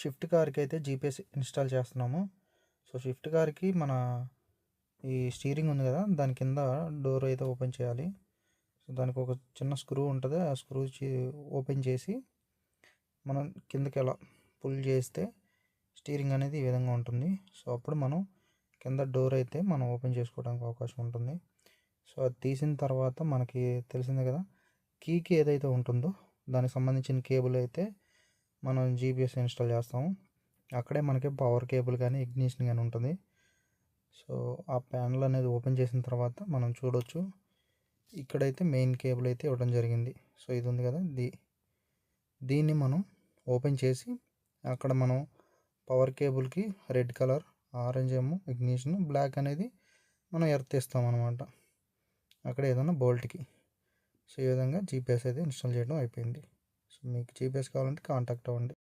Shift కార్కి అయితే GPS install చేస్తున్నాము. సో షిఫ్ట్ కార్కి మన ఈ స్టీరింగ్ ఉంది కదా, దాని కింద డోర్ అయితే ఓపెన్ చేయాలి. సో దానికి ఒక చిన్న స్క్రూ ఉంటుంది, ఆ స్క్రూ ఓపెన్ చేసి మనం కిందకి ఎలా పుల్ చేస్తే స్టీరింగ్ అనేది ఈ విధంగా ఉంటుంది. సో అప్పుడు మనం కింద డోర్ అయితే మనం ఓపెన్ చేసుకోవడానికి అవకాశం ఉంటుంది. సో అది తీసిన తర్వాత మనకి తెలిసిందే కదా, కీకి ఏదైతే ఉంటుందో దానికి సంబంధించిన కేబుల్ అయితే మనం జీపీఎస్ ఇన్స్టాల్ చేస్తాము. అక్కడే మనకి పవర్ కేబుల్ కానీ ఇగ్నిషన్ కానీ ఉంటుంది. సో ఆ ప్యానల్ అనేది ఓపెన్ చేసిన తర్వాత మనం చూడొచ్చు, ఇక్కడైతే మెయిన్ కేబుల్ అయితే ఇవ్వడం జరిగింది. సో ఇది ఉంది కదా, దీన్ని మనం ఓపెన్ చేసి అక్కడ మనం పవర్ కేబుల్కి రెడ్ కలర్, ఆరెంజ్ ఏమో ఇగ్నిషన్, బ్లాక్ అనేది మనం ఎర్త్ ఇస్తాం అనమాట అక్కడ ఏదైనా బోల్ట్కి. సో ఈ విధంగా జీపీఎస్ అయితే ఇన్స్టాల్ చేయడం అయిపోయింది. సో మీకు జీపీఎస్ కావాలంటే కాంటాక్ట్ అవ్వండి.